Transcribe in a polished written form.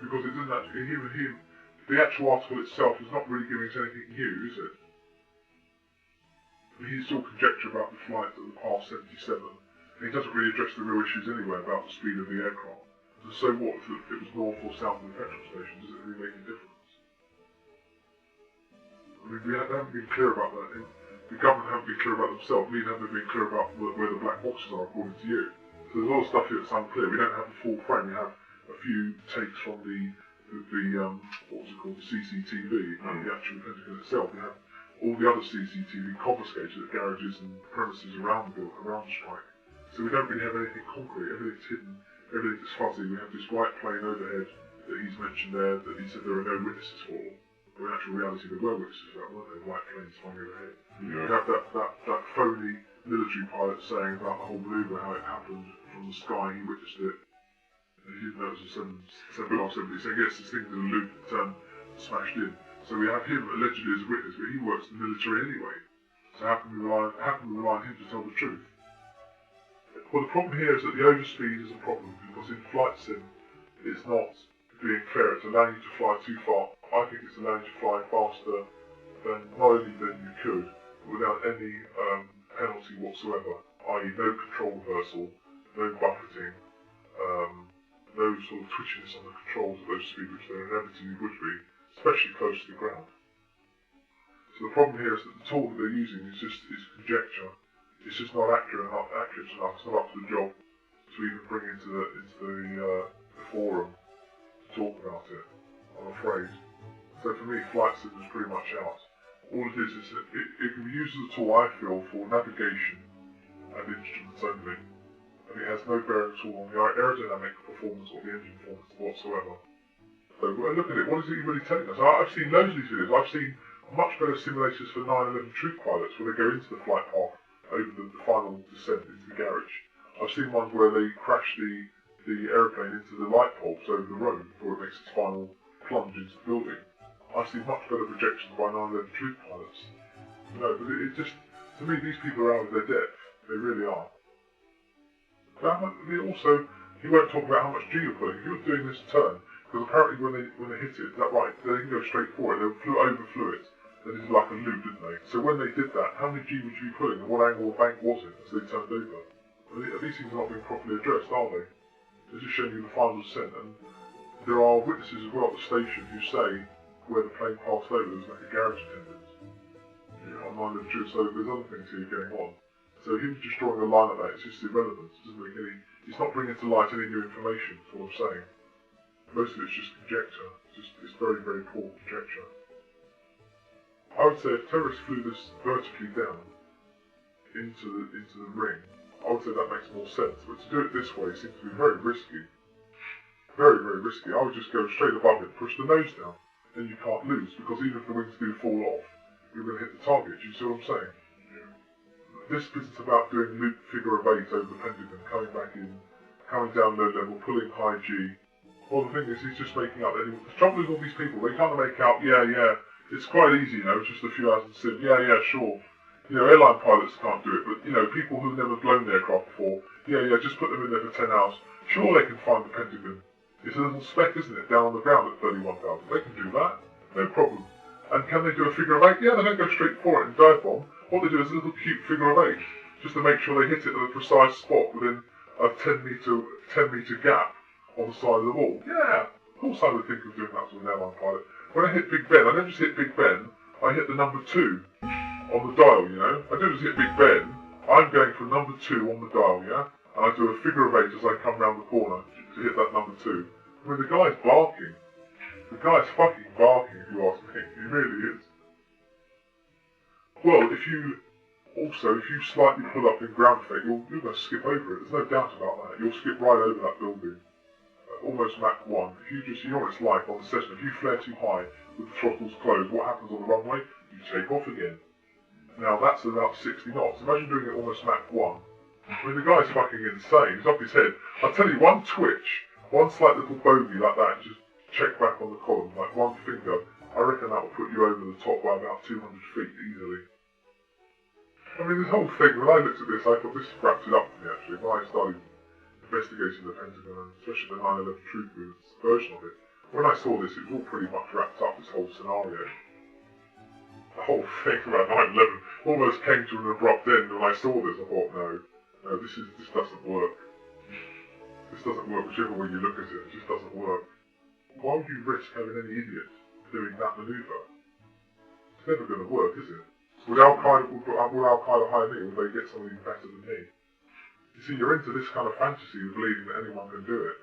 because it doesn't actually, the actual article itself is not really giving us anything new, is it? He's all conjecture about the flight that was past 77, and he doesn't really address the real issues anyway about the speed of the aircraft. So what if it was north or south of the petrol station? Does it really make a difference? I mean, we haven't been clear about that. The government haven't been clear about themselves. We haven't been clear about where the black boxes are, according to you. So there's a lot of stuff here that's unclear. We don't have the full frame. We have a few takes from the what was it called, the CCTV, and the actual Pentagon itself. We have all the other CCTV confiscated at garages and premises around the strike. So we don't really have anything concrete. Everything's hidden. Everything's fuzzy. We have this white plane overhead that he's mentioned there, that he said there are no witnesses for. But in actual reality, there were witnesses for that, weren't there? White planes flying overhead. Yeah. We have that phony military pilot saying about the whole manoeuvre, how it happened from the sky, he witnessed it. And he didn't know it was a 757. Saying, yes, this thing did a loop that turned, smashed in. So we have him allegedly as a witness, but he works in the military anyway. So how can we rely on him to tell the truth? Well, the problem here is that the overspeed is a problem, because in flight sim, it's not being fair. It's allowing you to fly too far. I think it's allowing you to fly faster than not only than you could, but without any penalty whatsoever, i.e. no control reversal, no buffeting, no sort of twitchiness on the controls at those speeds, which there inevitably would be, especially close to the ground. So the problem here is that the tool that they're using is conjecture. It's just not accurate enough. It's not up to the job to even bring into the forum to talk about it, I'm afraid. So for me, flight sim is pretty much out. All it is that it can be used as a tool, I feel, for navigation and instruments only. And it has no bearing at all on the aerodynamic performance or the engine performance whatsoever. So look at it, what is it really telling us? I've seen loads of these videos. I've seen much better simulators for 9/11 troop pilots where they go into the flight path over the final descent into the garage. I've seen ones where they crash the aeroplane into the light bulbs over the road before it makes its final plunge into the building. I've seen much better projections by 9/11 troop pilots. No, but it just, to me, these people are out of their depth. They really are. But also, he won't talk about how much G you're putting. If you're doing this turn, because apparently when they hit it, is that right? They didn't go straight for it. They overflew it. They did like a loop, didn't they? So when they did that, how many G would you be putting, and what angle of bank was it as they turned over? These things are not being properly addressed, are they? They're just showing you the final descent, and there are witnesses as well at the station who say where the plane passed over, there's like a garage attendant. On 9/11 truth, so there's other things here going on. So him just drawing a line like that, it's just irrelevant. It doesn't make any, it's not bringing to light any new information, that's what I'm saying. Most of it's just conjecture. It's very, very poor conjecture. I would say if terrorists flew this vertically down into the ring, I would say that makes more sense. But to do it this way seems to be very risky. Very, very risky. I would just go straight above it, push the nose down, then you can't lose, because even if the wings do fall off, you're going to hit the target. Do you see what I'm saying? Yeah. This isn't about doing loop figure of 8 over the Pentagon, coming back in, coming down low level, pulling high G. Well, the thing is, he's just making up. The trouble is, all these people, they kind of make out, yeah, it's quite easy, it's just a few hours in sim. Yeah, sure. Airline pilots can't do it, but, people who've never flown the aircraft before, yeah, just put them in there for 10 hours. Sure, they can find the Pentagon. It's a little speck, isn't it, down on the ground at 31,000. They can do that, no problem. And can they do a figure of 8? Yeah, they don't go straight for it and dive bomb. What they do is a little cute figure of 8, just to make sure they hit it at a precise spot within a 10 metre gap on the side of the wall. Yeah, of course I would think of doing that to an airline pilot. When I hit Big Ben, I don't just hit Big Ben, I hit the number 2 on the dial, I don't just hit Big Ben, I'm going for number 2 on the dial, yeah? And I do a figure of 8 as I come round the corner to hit that number 2. I mean, the guy's barking. The guy's fucking barking, if you ask me. He really is. Well, if you slightly pull up in ground effect, you're going to skip over it. There's no doubt about that. You'll skip right over that building. Almost Mach 1. If you know what it's like on the session. If you flare too high with the throttles closed, what happens on the runway? You take off again. Now that's about 60 knots. Imagine doing it almost Mach 1. I mean, the guy's fucking insane. He's off his head. I'll tell you, one twitch, one slight little bogey like that, just check back on the column, like one finger, I reckon that will put you over the top by about 200 feet easily. I mean, this whole thing, when I looked at this, I thought this wrapped it up for me actually. When I started investigating the Pentagon, and especially the 9/11 truth movement version of it, When I saw this, it was all pretty much wrapped up, this whole scenario. The whole thing about 9/11 almost came to an abrupt end. When I saw this, I thought, no, this doesn't work. This doesn't work, whichever way you look at it just doesn't work. Why would you risk having any idiot doing that manoeuvre? It's never going to work, is it? Would Al-Qaeda hire me? Would they get something better than me? You see, you're into this kind of fantasy of believing that anyone can do it.